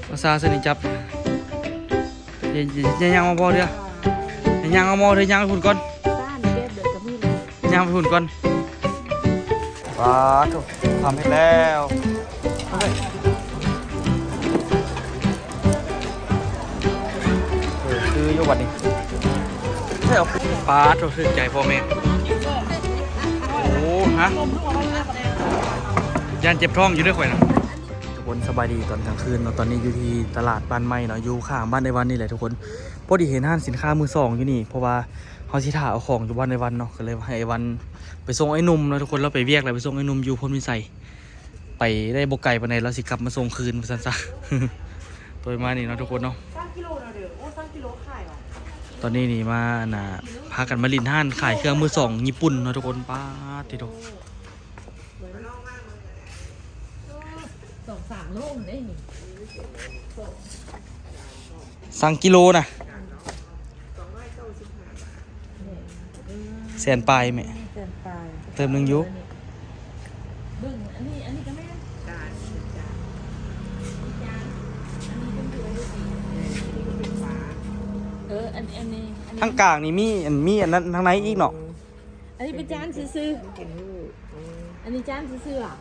ภาษาสนิทจับยังมาบ่เด้อยังเอาหม้อเด้ยังไปหุ่นก่อนยังไปหุ่นก่อนว้าถูกทำให้แล้วคืออยู่วันนี้ใช่หรอปลาถูกสึกใจพ่อแม่โอ้ฮะยันเจ็บท้องอยู่ด้วยข่อยนะทุกคนสบายดีตอนกลางคืนเนาะตอนนี้อยู่ที่ตลาดบ้านไม้เนาะอยู่ข้างบ้านในวันนี่แหละทุกคนพอดีเห็นห้างสินค้ามือสองอยู่นี่เพราะว่าเขาสิถ่าเอาของอยู่บ้านในวันเนาะก็เลยให้ไอ้วันไปส่งไอ้นุ่มเนาะทุกคนเราไปเวียกเลยไปส่งไอ้นุ่มอยู่พลวิสัยไปได้บกไก่ปานใดแล้วสิกลับมาส่งคืนซะซะ ตัวมานี่เนาะทุกคนเนาะ3 กิโลเด้อโอ้3 กิโลขายหรอตอนนี้นี่มาพากันมาลินห้านขายเครื่องมือสองญี่ปุ่นเนาะทุกคนป้าติโด2-3 โลได้นี่สั่งกิโลนะแสนปลายแม่เติมหนึ่งยุบึ้งอันนี้ก็แม่จานอันนี้ทั้งกลางนี่มีอันนั้นทั้งในอีกเนาะอันนี้เป็นจานซื่อๆอันนี้จานซื่อๆอ่ะ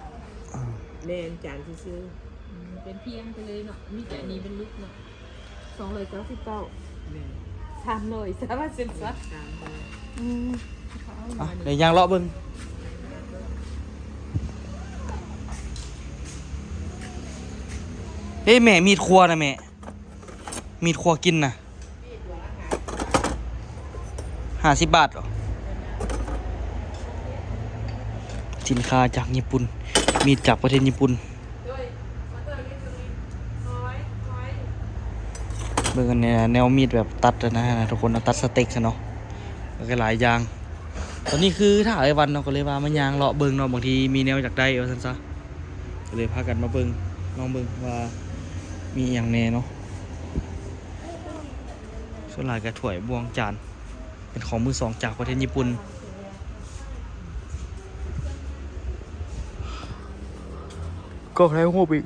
แม่นจานซื่อๆเป็นเพียงไปเลยเนาะมีแต่อันนี้เป็นลูกเนาะ299300สามารถเซ็นซัดเดี๋ยวยางเลาะเบิ้งเฮ้ยแม่มีดครัวนะแม่มีดครัวกินนะ50 บาทเหรอสินค้าจากญี่ปุ่นมีดจากประเทศญี่ปุ่นเบิ่งกันเนี่ยแนวมีดแบบตัดนะฮะทุกคนตัดสเต็กเนาะแล้วก็หลายอย่างตอนนี้คือถ้าไอ้วันเนาะก็เลยว่ามันยางเลาะเบิ่งเนาะบางทีมีแนวจากได้เอาซั่นซะก็เลยพากันมาเบิ่งลองเบิ่งว่ามีอย่างแน่เนาะส่วนหลายก็ถ้วยบวงจานเป็นของมือสองจากประเทศญี่ปุ่นก็ใช้หัวปีก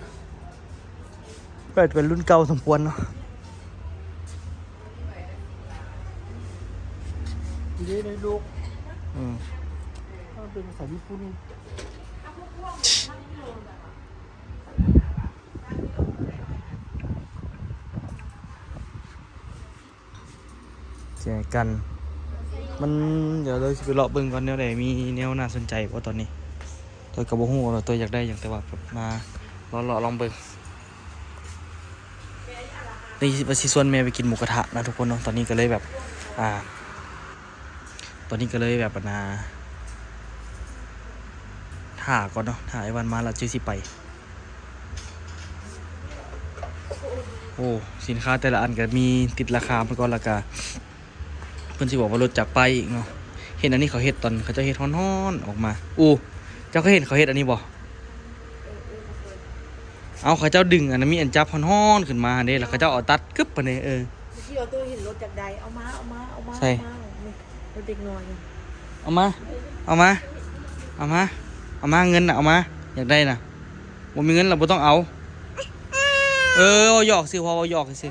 เป็นรุ่นเก่าสมควรเนาะดีเลยลูกเป็นภาษาญี่ปุ่นแจกันมันเดี๋ยวเราจะไปเลาะเบิ่งก่อนแนวไหนมีแนวน่าสนใจเพราะตอนนี้ตัวกระบอกหูเราตัวอยากได้อย่างแต่ว่าแบบมาลองเบิ่งนี่ว่าสิส่วนแม่ไปกินหมูกระทะนะทุกคนเนาะตอนนี้ก็เลยแบบตอนนี้ก็เลยแบบถ่าก่อนเนาะถ่าไอ้วันมาแล้วจื้อสิไปโอ้สินค้าแต่ละอันก็มีติดราคาไปก่อนละกาเพื่อนสิบอกว่าลดจากไปอีกเนาะเห็นอันนี้เขาเห็ดตอนเขาจะเห็ดฮ้อนๆออกมาเจ้าก็เห็นเขาเห็ดอันนี้บ่เอาเขาเจ้าดึงอันนั้นมีอันจับฮ้อนๆขึ้นมาเด้แล้วเขาเจ้าเอาตัดกึ๊บไปเนี่ยที่เราตัวเห็นรถจากใดเอามาใช่รถเด็กน้อยเอามาเงินน่ะเอามาอยากได้น่ะบ่มีเงินเราบ่ต้องเอาหยอกสิพอหยอกสิ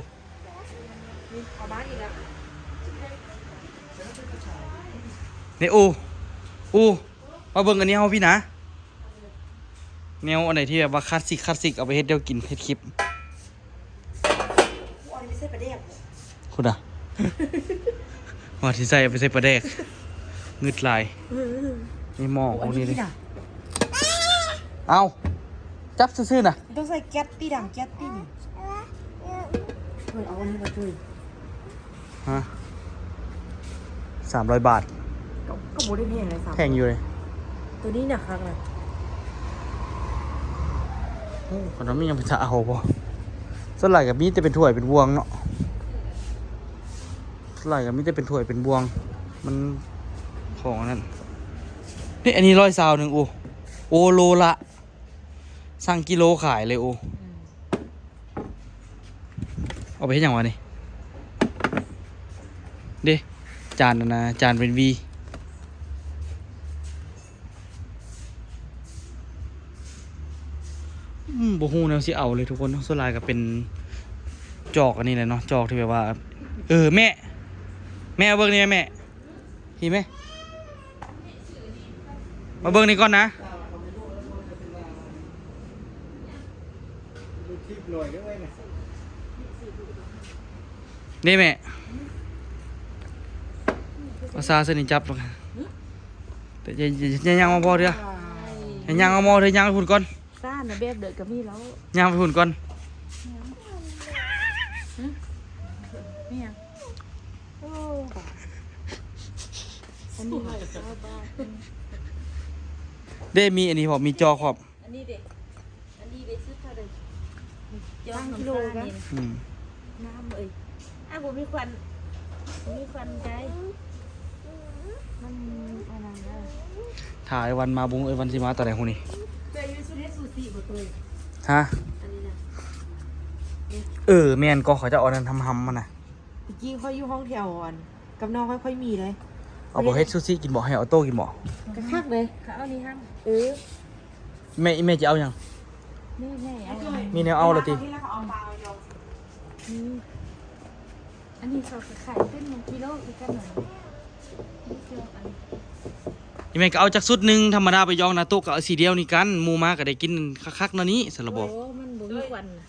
เอามาอีกแล้วนี่มาเบิ่งอันนี้เฮาพี่นะแนวอันไหนที่แบบว่าคลาสสิกเอาไปเฮ็ดเดี๋ยวกินเฮ็ดคลิปอันนี้ไม่ใช่ปลาแดกคุณอ่ะว่าที่ใส่ไปใส่ปลาแดกงึดลายนี่หม้อพวกนี้เลยเอาจับซื่อๆน่ะต้องใส่แก๊สตีดังแก๊สตีนี่เอาอันนี้มาช่วยฮะ300 บาทก็โมได้แพงเลยแพงอยู่เลยตัวนี้หนักครั้งเลยคนนั้นไม่ยังเป็นจะเอาป่ะส่วนใหญ่กับมีแต่เป็นถ้วยเป็นบวงเนาะส่วนใหญ่กับมีแต่เป็นถ้วยเป็นบวงมันของนั่นนี่อันนี้120โอโลละสั่งกิโลขายเลยเอาไปให้ยังวะนี่เด้จานนะจานเป็นวีบ่ฮู้แนวสิเอาเลยทุกคนส่วนหลายก็เป็น จอกอันนี้เลยเนาะจอกที่แบบว่าแม่เอาเบิ่งนี่แม่พี่ไหมมาเบิ่งนี่ก่อนนะนี่แม่ภาษาสนิทจับหรอกแต่ยังมาพอเถอะยังเอามอเถอะยังไปหุ่นก่อน ซ่านะแบบเด็กกับมีแล้ว ยังไปหุ่นก่อน ไม่ยังโอ้อันนี้บ้า ได้มีอันนี้พอมีจอขอบ อันนี้เด็กซื้อเท่าไหร่ย่างกิโลกันน้ำเอ้ยผมมีควันใจมันอะไรนะ ถ่ายวันมาบุ้งวันสิมาตอนไหนคนนี้ เดี๋ยวยูซูเดซูซี่บ่ตัว ฮะ อันนี้นะ แมนก็เขาจะเอานั่นทำมันน่ะ เมื่อกี้ค่อยอยู่ห้องแถวอ่อนกับน้องค่อยมีเลย เอาบอกเฮ็ดซูชิกินบอกให้ออโต้กินบอก กระคักเลย เขาเอานี่ห้าม แม่จะเอายัง แม่เอา มีแนวเอาเลยติ ที่แล้วเขาเอาปลาเอายอง อันนี้เขาขายเป็น1 กิโลอีกกันหน่อยนี่เจออัน ยังไงก็เอาจากสุดหนึ่งธรรมดาไปยองนาโต้ก็เอาสีเดียวนี่กันหมูมาก็ได้กินคักๆเนาะนี้สารบ โอ้มันบ่มีควันน่ะ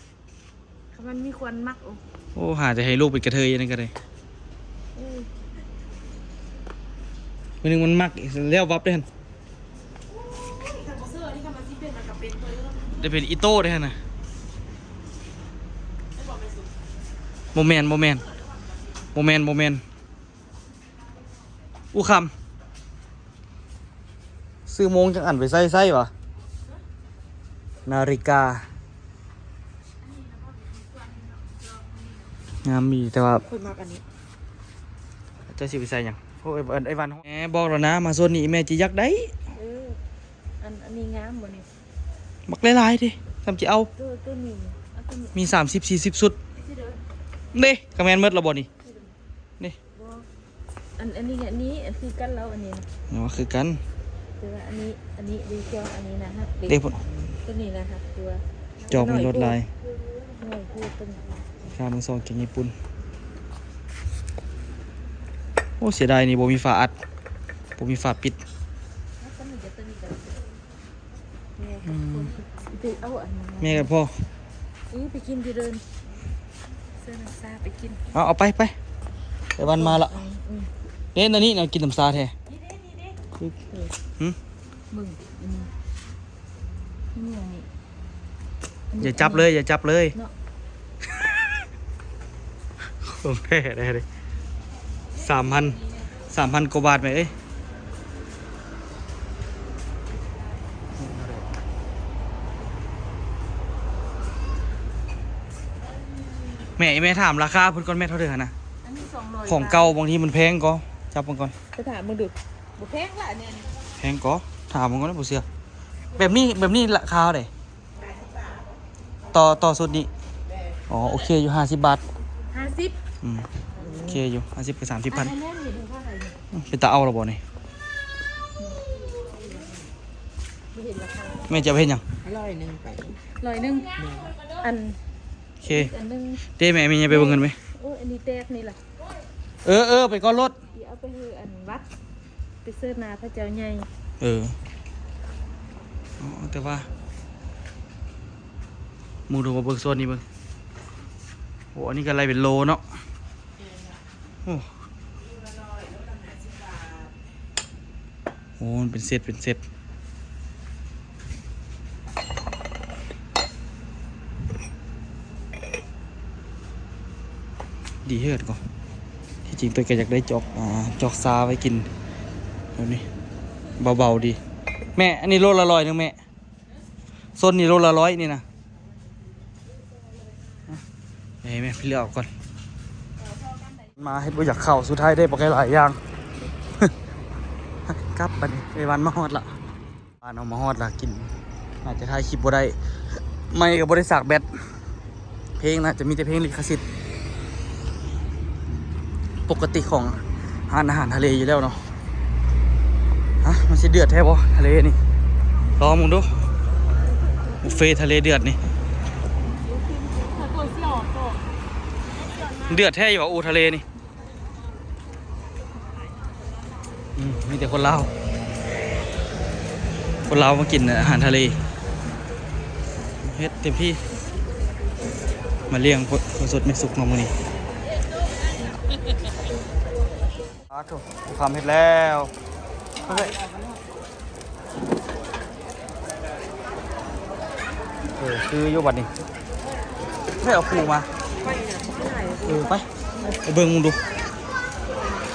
ถ้ามันมีควันมักโอ้ โอ้หาจะให้ลูกเป็นกระเทยนั่นก็ได้วันนึงมันมักแล้ววับได้หันได้เป็นอีโต้ได้หันนะโมเมนอู้คำซื้อโมงจังอันไปใส่วะนาฬิกางามมีแต่ว่า คนมากอันนี้ เจะสิไปใส่หยังพวกไอ้วันแหมบอกแล้วนะมาโซนนี้แม่จะยักได้ อันนี้งามบ่นี่ มักหลายๆดิทำจะเอา ตัวนี้เอาตัวนี้ มี30-40สุด สิเด้อ เด้กระแมนเมดระบนี่นี่ บ่อันนี้คือกันแล้วอันนี้นะ เนาะคือกัน คือว่าอันนี้ดีเจ้าอันนี้นะครับ เด้พุ่น ตัวนี้นะครับตัว จอกมันลดลาย หน่อยพูดตัวนี้ ค่ามือสองจากญี่ปุ่นโอ้เสียดายนี่บ่มีฝาอัดบ่มีฝาปิด แล้วตัวนี้จะตัวนี้กันเนี่ยไปเอาอันนี้ แม่กับพ่อ ไปกินที่เดินเสื้อน้ำซาไปกิน เอาไปไอ้วันมาละเด้นอันนี้เรากินน้ำซาแท้ หึ มึงนี่อันนี้ อย่าจับเลยเนาะ ผมแพ้ได้เลย3,000กว่าบาทไหมเอ้ยแม่ถามราคาเพิ่นก่อนแม่เท่าเดิมนะ อันนี้200 ของเก่าบางทีมันแพงก็จับมันก่อน ไปถามมึงดูบ่แพงละเนี่ย แพงก็ถามมันก่อนนะผู้เสียแบบนี้ราคาเท่าไหร่ต่อสุดนี้อ๋อโอเคอยู่50 บาท 50 โอเคอยู่50กับ30,000 อันนั้นเห็นเท่าไหร่เนี่ย เป็นตาเอาและบ่นี่ ไม่เห็นราคา แม่จะเอาไปเฮ็ดหยัง 100ไป 100อัน โอเค อันนึง เด้แม่มีจะไปเบิ่งเงินไหม โอ้อันนี้แตกนี่ล่ะ ไปก้อนรถ เดี๋ยวเอาไปคืออันวัดไปเสื้อนาพระเจ้าใหญ่ อ๋อแต่ว่ามึงดูมาเบิ่งโซนนี้เบิ่งโอ้อันนี้ก็อะไรเป็นโลเนาะโอ้มันเป็นเซตดีเฮิร์ดก่อนที่จริงตัวแกอยากได้จอกซาไว้กินแบบนี้เบาๆดีแม่อันนี้โลละ100นึงแม่โซนนี้โลละ100นี่นะแม่พี่เลือกเอาก่อนมาให้บ่อยากเข้าสุดท้ายได้บอกหลายอย่าง กลับไปไอ้วันมาฮอดละบ้านเอามาฮอดละกินอาจจะถ่ายคลิปบ่ได้ไม่กับบริษัทแบตเพลงนะจะมีแต่เพลงลิขสิทธิ์ปกติของร้านอาหารทะเลอยู่แล้วเนาะมันสิเดือดแท้บ่ทะเลนี่ลองมึงดูบุฟเฟ่ทะเลเดือดนี่ ถ้าตัวเสี่ยวก็ เดือดแท้อยู่ว่าอูทะเลนี่มีแต่คนลาวมากินอาหารทะเลเฮ็ดเต็มที่มาเลี้ยงคนสดไม่สุกน้องมื้อนี้ถูกความเฮ็ดแล้วคืออยู่บัดนี้ไม่เอาปูมาไปเบิ่งมึงดู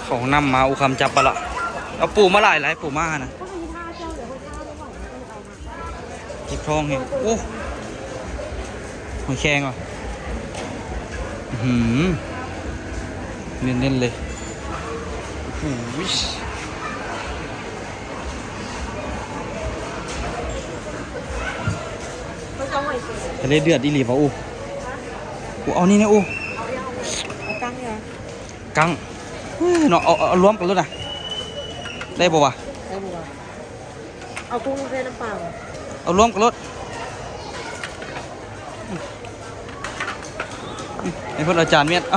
ของนำมาอุคำจับปะละเอาปูมาหลายปูมานะเก็บทองไงโอ้หอยแครงอ่ะเน้นๆเลยโอ้โหทะเลเดือดอีหลีป่ะอู้เอานี่นะอู้กังเนี่ย กังเนาะเอารวมกันเลยนะได้ป่าวะได้บัวเอากุ้งเส้นน้ำเปล่าเอารวมกันเลยไอ้พวกอาจารย์เมียนเอ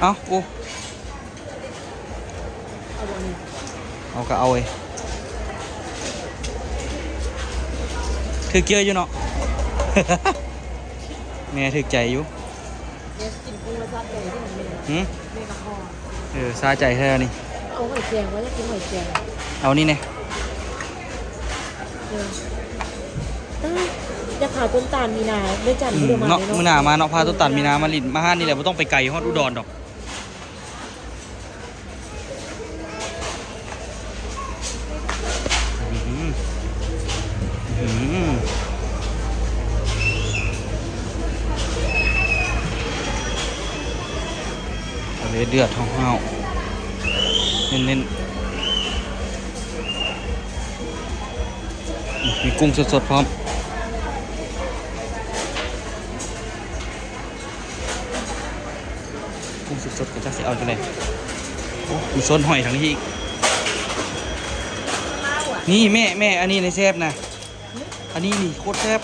าอู้เอาก็เอาไอ้ถือเกลืออยู่เนาะ แม่ถือใจอยู่กินกุ้งแล้วซาใจที่มันเมกะพอซาใจแท้นี่เอาหอยแครงไว้จะกินหอยแครงเอานี่เนี่ยจะผ่าต้นตาลมีนาได้จันทร์ที่เนาะมือหนามาเนาะพาต้นตาลมีนามาลินมาห้านนี่แหละไม่ต้องไปไกลฮอดอุดรดอกเดือดท้องเฮาเน้นๆมีกุ้งสดๆพร้อมกุ้งสดๆก็จะเอาจังได๋โอ้มีส้นหอยทั้งนี้อีกนี่แม่อันนี้ในแซ่บนะอันนี้นี่โคตรแซ่บ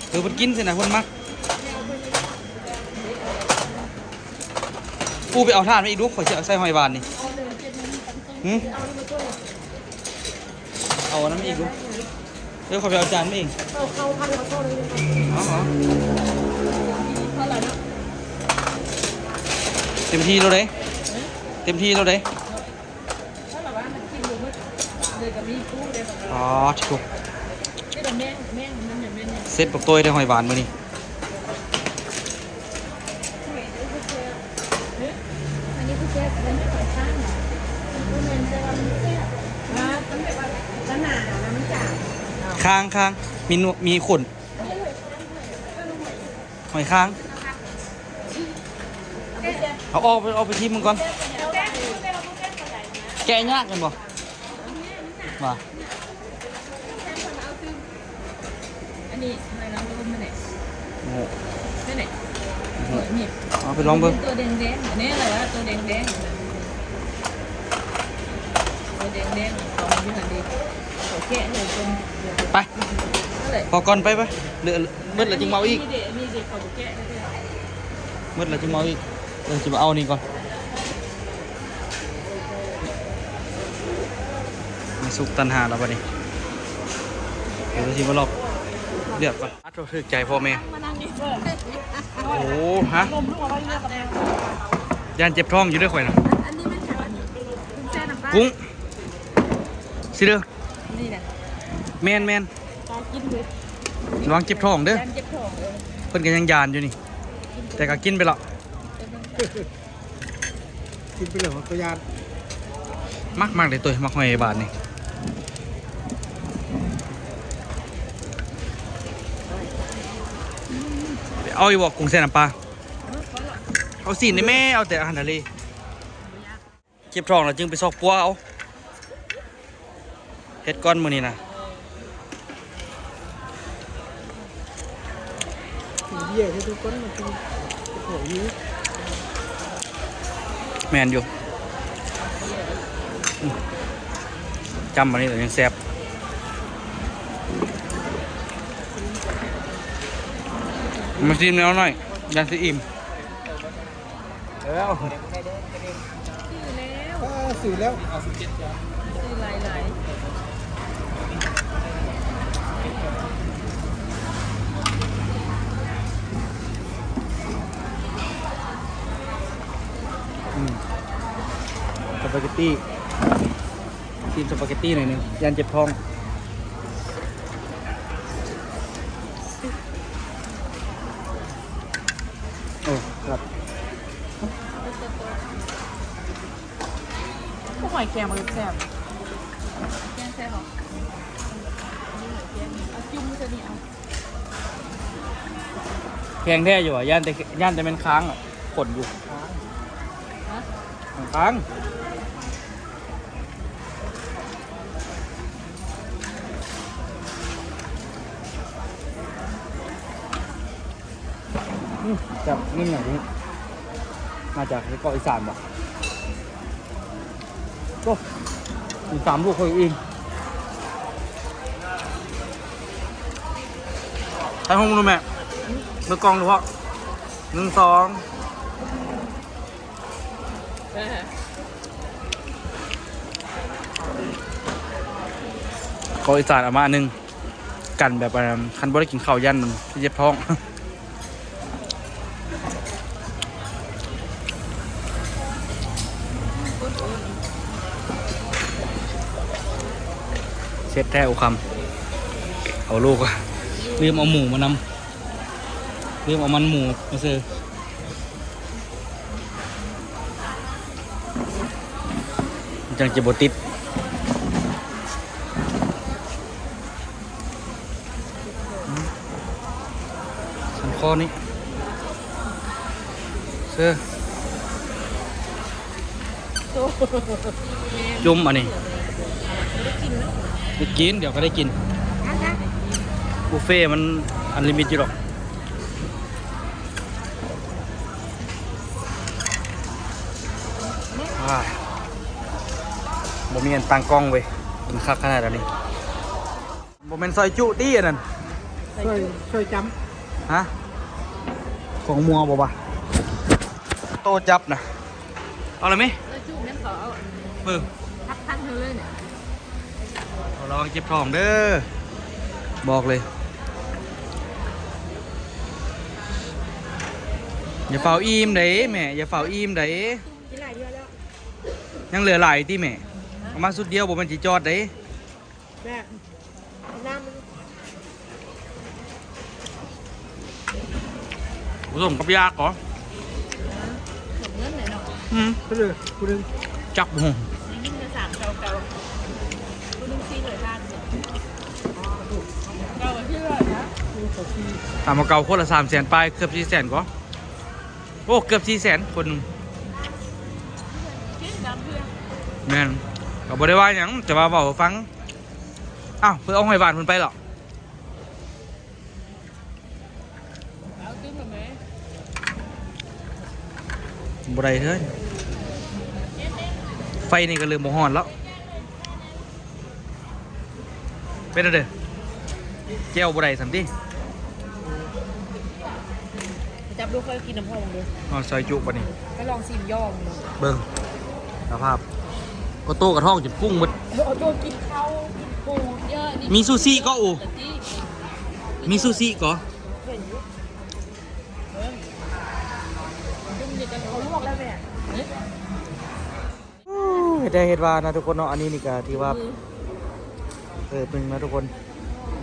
เพิ่นกินสินะเพิ่นมักปูไปเอาถ่านมาอีกดูข่อยจะใส่หอยบานนี่เอาน้ำอีกดูเดี๋ยวข่อยไปเอาจานมาเองเข้าพันเข้าเลยเต็มที่แล้วเด้อ๋อถูกเซ็ตปกตัวได้หอยบานมานี่ค้างมีขนหอยค้างเอาไปทิมมันก่อนแกะยากกันบ่ว่าอันนี้อะไรน้ำมันไหนโอ้ไหนนี่เอาไปลองเบิ่งตัวแดงอันนี้อะไรวะตัวแดงตัวแดงของมันอยู่หันดีเขาแกะเลยจนไปพอก่อนไปเหลือมืดแล้วจึงเมาอีกนี่เด็กเขาแกะมืดแล้วจึงเมาอีกเดี๋ยวจะมาเอานี่ก่อนมาสุกตันหาแล้วบัดนี้เดี๋ยวจะมาลอกเดือดก่อนอัดถึกใจพ่อแม่โอ้ฮะยานเจ็บท้องอยู่ด้วยข่อยนะอันนี้มันจากอันนี้กุ้งสิเด้อนี่แหละแมนกินเลยระวังเจ็บท้องเด้อเพิ่นก็ยังยานอยู่นี่แต่ก็กินไปแล้วตัวยานมากเลยตัวมักหอยบาทนี่เอาอีกบอกกุ้งเส้นน้ำปลาเอาสีในแม่เอาแต่อาหารทะเลเก็บทองแล้วจึงไปซอกปัวเอาเฮ็ดก้อนมือนี่นะแมนอยู่จำมันนี่แต่ยังแซ่บมาซีมแล้วหน่อยยันซีอิ่ม แล้ว ซื้อแล้ว สื่อแล้วเอา17จาน ซื้อหลาย สปาเกตตี้ทีมสปาเกตตี้หน่อยหนึงยันเจ็บท้องโอ้ครับ พวกหอยแครงมันแซ่บ ๆแกงแซ่บหรอเอาจุ่มมือจะนี่เอา แพงแท้อยู่อ่ะย่านแต่เป็นค้างอ่ะขนอยู่ค้างจับนี่อย่างนี้มาจากเกาะอีสานบ่โอ้มี3 ลูกเขาเองใช้ห้องดูแม่เมื่อกองดูเพาะ1 2เกาะอีสานเอามา1กันแบบคันบ่ได้กินข้าวยันมันเจ็บท้องเช็ดแท้อุคำเอาลูกลืมเอาหมูมานำลืมเอามันหมูมาซื้อจังจะบติดสันคอนี้ซื้อจุ่มอันนี้ได้กินเดี๋ยวก็ได้กินบุฟเฟ่มันอันลิมิตอยู่หรอกบ่มีเงินตังกล้องเว้ยมันคักขนาดนี้บ่เป็นซอยจุตี้อันนั้น ช่วยจ ฮะของมัวบ่ปะโตจับนะเอาเลยไหม แล้วจุ่มนั่นขอเอา เบิ่ง ทักเธอเลยเนี่ย ระวังเจ็บท้องเด้อบอกเลยอย่าเฝ้าอิ่มเด้แม่อย่าเฝ้าอิ่มเด้ กินหลายเดือนแล้ว ยังเหลือหลายที่แม่เอามาสุดเดียวบ่มันสิจอดเด้ แม่น้ำมัน ผสมกับยาก่อน ผมเงินเลยเนาะ ำไปเลยคุณนึง จับบ่ ยิ่งจะ3เก่าๆคุณลุงซีหน่อยทานเนี่ยเก่าที่ว่านะ ตามมาเก่าคนละ300,000ปลายเกือบ400,000ก่อนโอ้เกือบ400,000คนหนึง คิดตามเพื่อน แม่นก็บ่ได้ว่าหยังจะมาเว้าให้ฟังอ้าวเพิ่นเอาให้บ้านเพิ่นไปเหรอ เอาตึ้งแบบไหน บ่ได้เฮ้ยไฟนี่ก็เริ่มบ่ฮ้อนแล้วเป็นจังได๋แก้วบ่ได้ซั่นติ จับลูกเคยกินน้ำพองดู เอาซอยจุบัดนี้ ก็ลองซิมย่องดู เบิ่งสภาพก็โตกระท้องจนปุ้งหมด เอาตัวกินข้าวกินปู เยอะนี่ มีซูชิก็อู แต่ที่ มีซูชิก็ เห็นอยู่ จุ่มเด็กกัน เขาลวกแล้วแม่ ได้เฮ็ดว่านะทุกคนเนาะอันนี้นี่ก็ที่ว่าเป็นนะทุกคน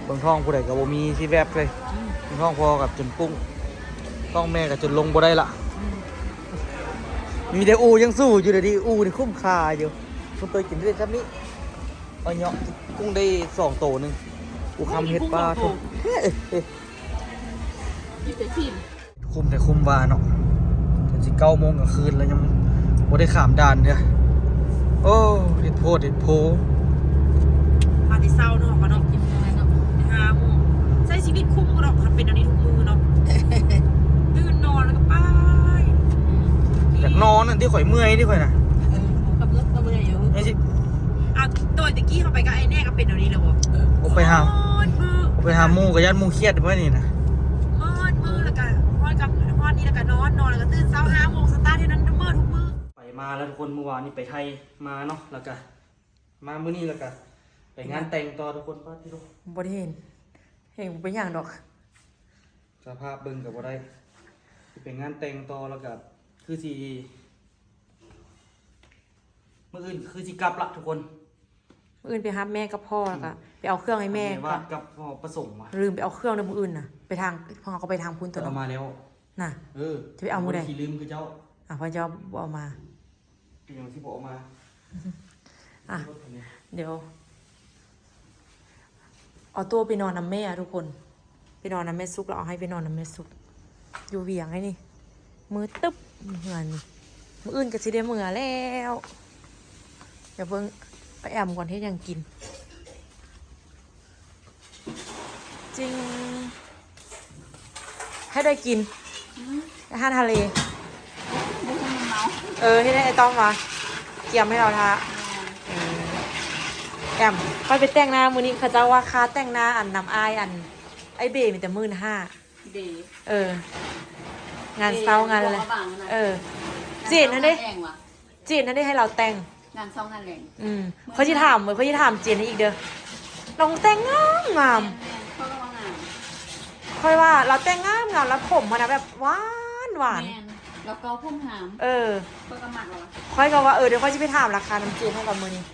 เบิ่งท้องผู้ใดก็บ่มีสิแวบเลยเบิ่งท้องพอกับจนปุ้งท้องแม่ก็จนลงบ่ได้ละมีแต่อูยังสู้อยู่เดี๋ยวนี้อูนี่คุ้มค่าอยู่คุณตัวกินได้ซับนี้เอาเนาะกุ้งได้2 โตนึงอูคำเฮ็ดปลาทุก กินแต่ชิ้น คุ้มแต่คุ้มว่าเนาะจนสิ9 โมงกลางคืนแล้วยังบ่ได้ข้ามด่านเด้อโอ้เฮ็ดโพดเฮ็ดโพ มาที่เศร้าเนาะมาเนาะ กินอะไรเนาะ 5 โมงใช้ชีวิตคุ้มก็เนาะมันเป็นอันนี้ทุกมือเนาะตื่นนอนแล้วก็ไป อยากนอนนั่นที่ข่อยเมื่อยที่ข่อยน่ะ กับรถตัวใหญ่อยู่ ไอ้สิ อ่ะตัวตะกี้เข้าไปก็ไอ้แน่ก็เป็นอันนี้เลยวะ ออกไปหา มือ ออกไปหาหมู่กับญาติหมู่เครียดเมื่อนี่นะ มืดแล้วก็ฮอดกับฮอดนี่แล้วก็นอนแล้วก็ตื่นเช้า5 โมงสตาร์ทให้นั้น แล้วทุกคนเมื่อวานนี้ไปไทยมาเนาะแล้วก็มามื้อนี้แล้วก็ไปงานแต่งต่อทุกคนป้าที่ลูก บ่ได้เห็นเป็นอย่างดอก สภาพเบิ่งกับบ่ได้สิไปงานแต่งต่อแล้วก็คือสิมื้ออื่นคือสิกลับละทุกคน มื้ออื่นไปหาแม่กับพ่อแล้วก็ไปเอาเครื่องให้แม่ วาดกับพ่อประสงค์ว่ะ ลืมไปเอาเครื่องในมื้ออื่นน่ะไปทางพ่อก็ไปทางพุ่นตัว เอา เนาะ มาแล้ว น่ะ จะไปเอามื้อใด ขี้ลืมคือเจ้า พ่อเจ้าบ่เอามา เป็นอย่างที่บอกมา อ่ะเดี๋ยวเอาตัวไปนอนนำแม่ทุกคนไปนอนนำแม่ซุกแล้วเอาให้ไปนอนนำแม่ซุกอยู่เวียงไอ้นี่มือตึ๊บเหมือนมืออื่นก็สิได้มือแล้วเดี๋ยวเบิ่งไปแอมก่อนที่ยังกิน จริง ให้ได้กินอาหารทะเลให้ได้ไอ้ต้อมมาเกี่ยมให้เราทาแอมค่อยไปแต่งหน้ามือนี้เขาจะว่าค่าแต่งหน้าอันนำอายอันไอเบมีแต่15,000 เดย์ งานเช้างานอะไรเจนนั่นได้เจนนั่นได้ให้เราแต่ง งานซ่องงานแรง เขาจะถามเขาจะถามเจนอีกเด้อลองแต่งงามงาม เขาก็ว่างาน ค่อยว่าเราแต่งงามงามแล้วผมมันนะแบบหวานหวาน แมนแล้วก็พุ่มหาม เขาก็หมักเหรอ ค่อยก็ว่าเดี๋ยวค่อยจะไปถามราคาน้ำเจนให้กับมือนี้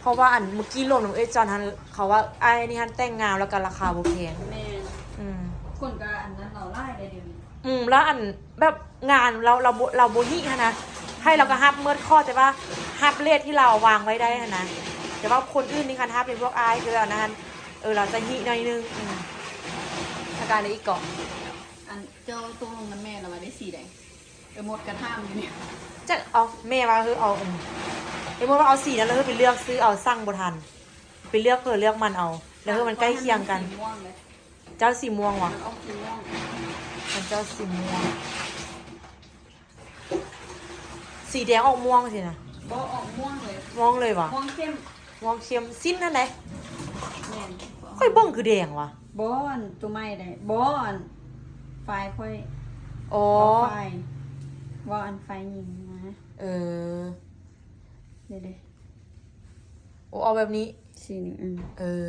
เพราะว่าอันเมื่อกี้รวมน้องจอนทันเขาว่าไอ้นี่ทันแต่งงามแล้วก็ราคาโอเค แมนคนก็อันนั้นเราไล่ได้เดี๋ยวนี้ แล้วอันแบบงานเราโบนี่นะให้เราก็ฮับเมื่อข้อแต่ว่าฮับเลทที่เราวางไว้ได้นะแต่ว่าคนอื่นนี่คันฮับเป็นพวกไอคือเรานั้นเราจะหิหน่อยนึงอาการในอีกก่อน อันเจ้าตัวลงน้ำแม่เรามาได้4 แดงหมดกระท่ามอยู่เนี่ย จะเอาแม่มาคือเอาเมื่อว่าเอาสีนั้นแล้วคือไปเลือกซื้อเอาสั่งบทันไปเลือกเพื่อเลือกมันเอา แล้วคือมันใกล้เคียงกัน ม่วงเลย เจ้าสีม่วงว่ะ มันออกสีม่วง มันเจ้าสีม่วงสีแดงออกม่วงสินะ บ่ออกม่วงเลย ม่วงเลยว่ะ ม่วงเข้ม ม่วงเข้มสิ้นนั่นแหละ แมน ค่อยเบิ่งคือแดงว่ะ บอนตัวไม้ได้บอนไฟค่อย อ๋อ ไฟว่าอันไฟยิงนะ เออ เดี๋ยว โอ้เอาแบบนี้ สีนี้เออ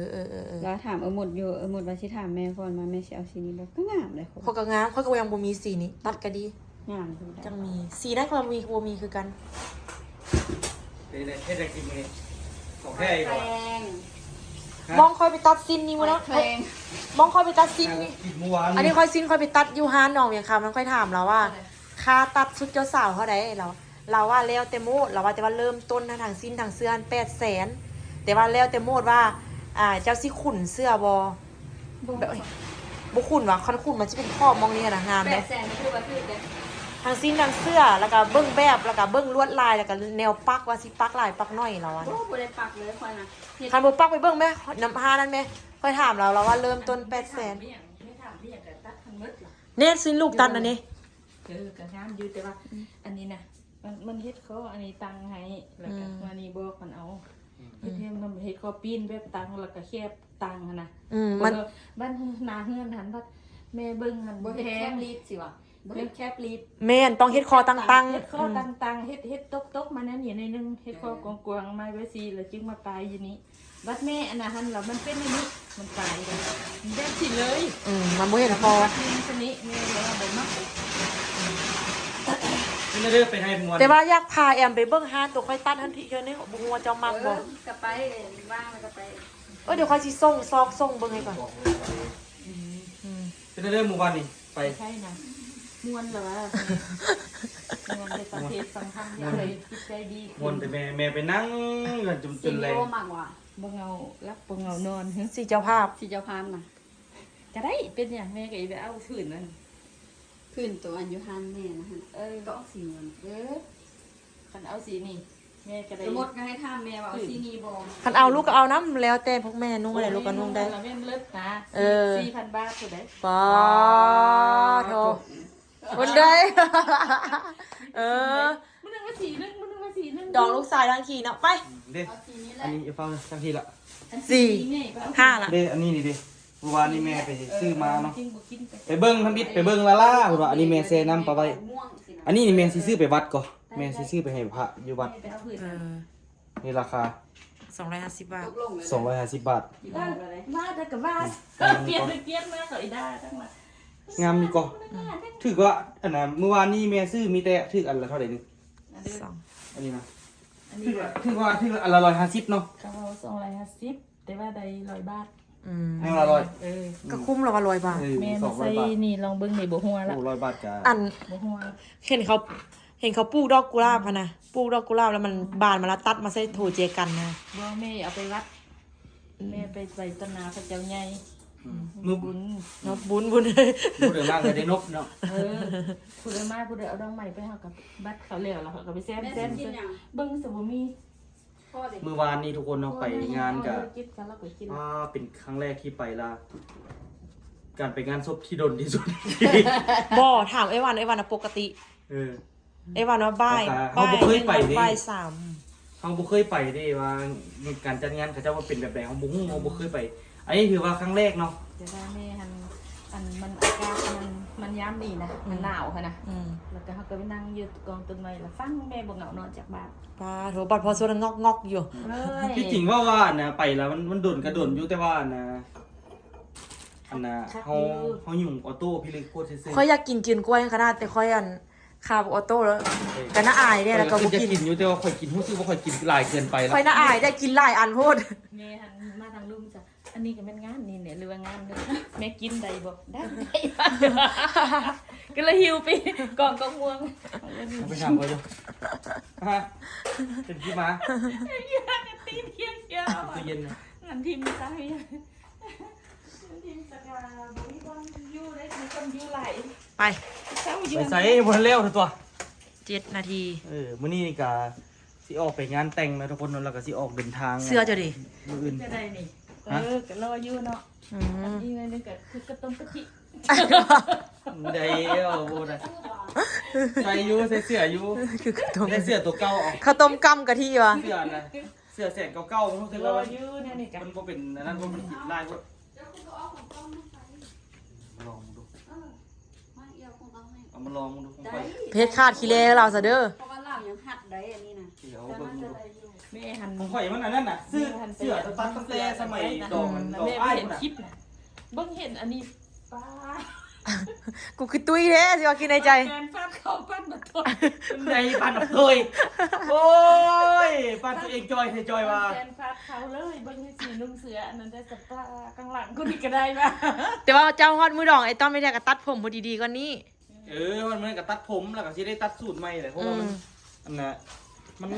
แล้วถามหมดอยู่หมดว่าสิถามแม่ก่อนมาแม่สิเอาสีนี้บ่ก็งามเลย พอก็งามเขาก็ยังบ่มีสีนี้ตัดก็ดี งามคือได้ จังมีสีนั้นก็บ่มีคือกัน เป็นเฮ็ดได้กินมื้อนี้ของแท้อีก แพ บ่ ง มองค่อยไปตัดสิ้นนี่มื้อนะ แพง มองค่อยไปตัดสิ้นนี่ กินเมื่อวาน อันนี้ค่อยสิ้นค่อยไปตัดอยู่ห้านน้องอย่างค่ะมันค่อยถามเราว่าค่าตัดชุดเจ้าสาวเท่าใดเราว่าแล้วแต่โมดเราว่าแต่ว่าเริ่มต้นทางสิ้นทางเสื้อ800,000แต่ว่าแล้วแต่โมดว่าเจ้าสิขุนเสื้อบ่ขุนว่ะคันขุนมันสิเป็นข้อมองนี่นะงามเด้ 800,000คือว่าคือเด้ ทางสิ้นทางเสื้อแล้วก็เบิ้งแบบแล้วก็เบิ้งลวดลายแล้วก็แนวปักว่าสิปักลายปักน้อยเราอะ บ่ได้ปักเลยค่อยนะ คันบ่ปักไปเบิ้งไหมน้ำพานั่นไหมค่อยถามเราว่าเริ่มต้น800,000 ไม่ถามเรียกแต่ตัดทั้งหมดล่ะ เน่สิ้นลูกตันอันนี้ ก็งามอยู่แต่ว่าอันนี้นะมันเฮ็ดเขาอันนี้ตังให้แล้วก็อันนี้บอกมันเอาเฮ็ดให้มันเฮ็ดเขาปีนแบบตังแล้วก็แคบตังหั่นน่ะ มัน บ้านหน้าเฮือนหันพัดแม่เบิ่งหัน บ่ บ่ เฮ็ด แท้ แคบลีดสิวะบ่เฮ็ดแคบลีด แม่นต้องเฮ็ดคอตั้ง เฮ็ดคอตังเฮ็ดตกมานั่นอย่างในนึงเฮ็ดคอกวางๆมาไว้สิแล้วจึงมาปลายอยู่นี้บัดแม่อันน่ะหันแล้วมันเป็นอันนี้มันปลายเลยแบบสิเลย มันบ่เห็นคอ บัดนี้สนี้แม่แล้วบ่มัก นี่เด้อไปให้มวน แต่ว่าอยากพาแอมไปเบิ่งห้านตัวค่อยตัดทันทีเดี๋ยวนี้บ่ฮู้ว่าเจ้ามักบ่ ก็ไปว่างแล้วก็ไป เดี๋ยวค่อยสิส่งเบิ่งให้ก่อน เป็นเด้อหมู่บ้านนี่ไป ใช่นะม่วนเหรอวะม่วนในประเทศสังคมอย่างไรจิตใจดี มวนไปแม่ไปนั่งกันจน สี แร โล ง มากว่ะ บ่เงารับบ่เงานอนหึ สิเจ้าภาพ สีเจ้าพามน่ะ จะได้เป็นอย่างแม่ก็อีไปเอาคืนนั่น ขึ้นตัวอันอยู่หันแม่นะฮะก็ออกสีเงิน คันเอาสีนี่แม่ก็ได้ สมมติก็ให้ถามแม่ว่าเอาสีนี้บ่ คันเอาลูกก็เอาน้ำแล้วแต่พวกแม่นุ่งอะไรลูกก็นุ่งได้ แม่เลิศนะ 4,000 บาทถูกได้ ป้าโธ่คนได้ มึงนึงว่าสีนึงมึงนึงว่าสีนึง ดอกลูกสายทางขี่เนาะไป เด้ เอาสีนี้แห อั ละ นนี้ฟังทั้งทีละ 5ละ เด้อันนี้นี่เด้เมื่อวานนี้แม่ไปซื้อมาเนาะ กินบ่กินไป ไปเบิ่งทำบิดไปเบิ่งลาล่าเพิ่นว่าอันนี้แม่แซ่น้ำปลาไว้ ม่วงสินะ อันนี้นี่แม่สิซื้อไปวัดก่อน แม่ซื้อไปให้พระอยู่วัด ไปเอาผืน เออ นี่ราคา 250 บาท 250 บาท บ้านบ้านได้กับบ้านเปลี่ยนมาเขาอีได้ทั้งมาง ามมีก็ถือว่าอันน่ะเมื่อวานนี้แม่ซื้อมีแต่ถืออันละเท่าไหร่นึง 2 อันนี้นะ อันนี้ ถือว่าอันละ150เนาะ เขา250แต่ว่าได้100 บาท อืม แพงละ100 เออ ก็คุ้มแล้วว่า100 บาท แม่มาใส่ 200 บาท นี่ลองเบิ่งนี่บ่หัวละ โอ้100 บาทจ้ะ อัน บ่หัว เห็นเขาปลูกดอกกุหลาบอะนะปลูกดอกกุหลาบแล้วมันบานมาแล้วตัดมาใส่โถเจกันนะ บ่แม่เอาไปวัดแม่ไปใส่ต้นนาพระเจ้าใหญ่ มือ บุญ เนาะบุญ พูดเรื่องมากเลยได้นกเนาะ เออผู้ใดมาผู้ใดเอาดอกไม้ไปเฮากับบัดเขาแล้วแล้วเขาก็ไปแซมเบิ่งสบ่มี เมื่อวานนี้ทุกคนเนาะไปงานกับ กินกันแล้วก็กิน เป็นครั้งแรกที่ไปละการไปงานศพที่โดนที่สุด บ่ถามไอ้วันน่ะปกติ เออ ไอ้วันว่าบ่าย เขาบ่เคยไปดิ บ่ายสาม เขาบ่เคยไปเด้ว่าการจัดงานเขาเจ้าว่าเป็นแบบไหนเขาบ่ฮู้เขาบ่เคยไป อันนี้ถือว่าครั้งแรกเนาะ จะได้แม่อันมันอากาศมันย้ำดีนะมันหนาวค่ะนะ อืม แล้วก็เขาก็ไปนั่งอยู่กองต้นไม้แล้วฟังแม่บ่เหงานอนจากบ้าน ป้าโถบัดพอโซนงอกอยู่ ที่จริงว่านะไปแล้วมันโดนกระโดนอยู่แต่ว่านะอันน่ะเขายุ่งออโต้พี่ลึกโคตรซื่อ ค่อยอยากกินกล้วยขนาดแต่ค่อยอันคาบออโต้แล้วก็น่าอายเนี่ยแล้วก็บ่ จะ กิน กินอยู่แต่ว่าข่อยกินรู้สึกว่าข่อยกินหลายเกินไปแล้ว ค่อยน่าอายได้กินหลายอันโพด แม่หันมาทางลุงจ้ะอันนี้ก็เป็นงานนี่เนี่ยหรือว่างานเด้อแม่กินได้บ่ได้ก็เลยหิวไปกองกองม่วง เอาไปทำเขาอยู่ฮะเป็นที่มา อยากตีเที่ยงเชียว ตู้เย็นนะ งานทีมซ้ายทีมสกาบ่มีคนอยู่ได้มีคนอยู่หลาย ไป เช้าอยู่ ไปใส่บนเร็วเถอะตัว 7 นาที มื้อนี้นี่ก็สิออกไปงานแต่งแล้วทุกคนแล้วก็สิออกเดินทาง เสื้อจะดิ มื้ออื่น จะได้นี่ก็รออยู่เนาะ อื อัน ม นี้นึงก็คือกระต้มกะทิ ได้โอ้ได้ใส่อยู่ใส่เสื้ออยู่ คือข้าวต้ม ได้เสื้อตัวเก่าออก ข้าวต้มกำกะทิวะ เสื้อนะเสื้อแสนเก่าๆมันรู้สึก รอ ว่า อยู่เนี่ยนี่กัน มันบ่เป็นอันนั้นบ่มันหิดลายบ่ลองดูเอามาลองดูของไป เพชรขาดขี้เลเราซะเด้อ เพราะว่าเรายังหัดได้อันนี้นะ เดี๋ยวเบิ่งดู แม่หัน ของข่อยมันอันนั้นน่ะเสื้อตัดตั้งแต่สมัยดอกมันดอก แม่ อ้าย เห็น พุ่นน่ะ คลิปน่ะเบิ่งเห็นอันนี้ป้า กูคือตุ้ยแท้สิว่ากินในใจ แฟนฟาดเข้าปั้นมาทน ในปันเคยโอ้ยปันตัวเองจอยให้จอยว่า แฟนฟาดเขาเลยเบิ่งให้สีนุ่งเสืออันนั้นได้สปาข้างหลังกูนี่ก็ได้ป่ะ แต่ว่าเจ้าฮอดมือดองไอ้ต้อมไม่ได้ก็ตัดผมพอดีๆกว่านี้ มันเหมือนกับตัดผมแล้วก็สิได้ตัดสูตรใหม่เลยเพราะว่ามันอันน่ะมัน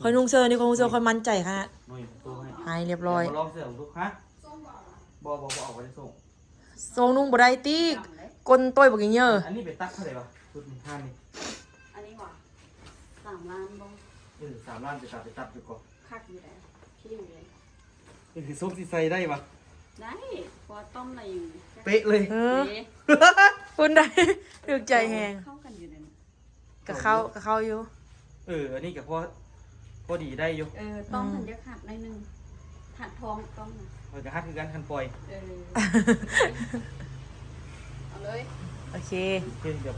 คอยนุ่งเสื้อนี่คอยนุ่งเสื้อคอยมั่นใจขนาด หน่อยตัวให้ หายเรียบร้อย ลองเสื้อผมดูฮะบ่เอาไปส่ง ทรงนุ่งบ่ได้ตีก้นต้อยบ่กินเยอะ อันนี้ไปตัดเท่าไหร่วะชุด1,000นี่ อันนี้ว่ะ3 ล้านบ่ 3 ล้านไปตัดอยู่ก่อน คักอยู่แล้วคิวเลย นี่คือส้มสิใส่ได้ปะ ได้พอต้มอะไรอยู่ เป๊ะเลย เออ เอ๊ะ คุณได้ถูกใจแฮง เข้ากันอยู่เลยนะ กับเขาอยู่ อันนี้กับพอดีได้อยู่ ต้มมันจะขัดหน่อยนึงขัดท้องต้มนะ มันก็ฮัดคือกันคันปล่อย เอาเลย โอเค โอเคเดี๋ยว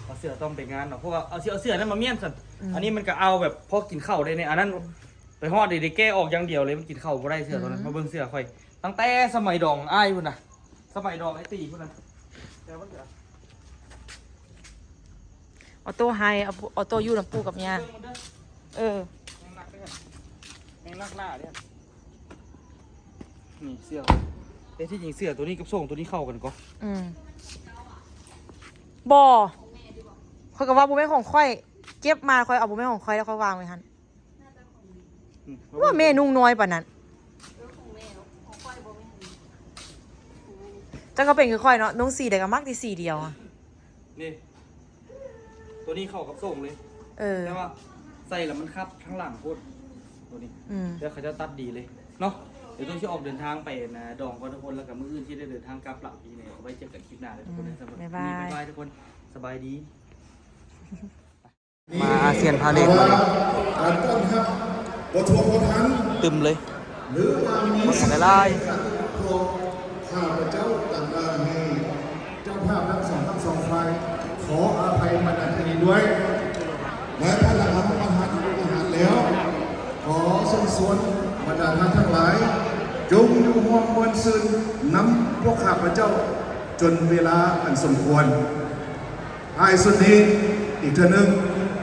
เอาเสื้อต้อมไปงานเนาะเพราะว่าเอาเสื้อนั้นมาเมี่ยนสันอันนี้มันก็เอาแบบพอกินข้าวได้เนี่ยอันนั้นไปฮอดได้แก้ออกอย่างเดียวเลยมันกินข้าวบ่ได้เสื้อตัวนั้นมาเบิ่งเสื้อค่อยตั้งแต่สมัยดองอ้ายพุ่นน่ะสมัยดองไอ้ตีพุ่นน่ะแต่ว่าเดี๋ยว ออโต้ไฮออโต้ยูน้ำปูกับยา เบิ่งมันเด้อ เออ แม่งนักเด้อแม่งนักหน้าเนี่ยนี่เสื้อแต่ที่จริงเสื้อตัวนี้กับทรงตัวนี้เข้ากันก็ อืมบ่ค่อยก็ว่าบ่แม่นของค่อยเก็บมาค่อยเอาบ่แม่นของค่อยแล้วค่อยวางไว้หั่นว่าแม่นุ่งน้อยปานนั้น ของแม่ของค่อยบ่แม่น จังก็เป็นคือค่อยเนาะนุ่งสีแต่ก็มักที่สีเดียวอะ นี่ตัวนี้เข้ากับทรงเลย เออ แต่ว่าใส่แล้วมันคับข้างหลังโคตรตัวนี้ อืม เดี๋ยวเขาจะตัดดีเลยเนาะเดี๋ยวต้องที่ออกเดินทางไปนะดองกันทุกคนแล้วกับมื้ออื่นที่ได้เดินทางกลับหลับปีเนี่ยเอาไว้เจอกันคลิปหน้าเลยทุกคนนะสำหรับวันนี้บ๊ายบายทุกคนสบายดี มาอาเซียนพาเลทมาเลย การต้อนรับบททวงบทหัน ตึมเลย หรือว่ามี หมดอะไรไล่ พวกข้าพเจ้าต่างๆให้เจ้าภาพทั้งสองฝ่ายขออภัยใน ด้วยและท่านหลังอาหารแล้ว ขอส่งส่วนบรรดาท่านทั้งหลาย จงอยู่ห่วงมวลซืนนำพวกข้าพเจ้า จนเวลาอันสมควรท้ายสุดนี้อีกเท่านึง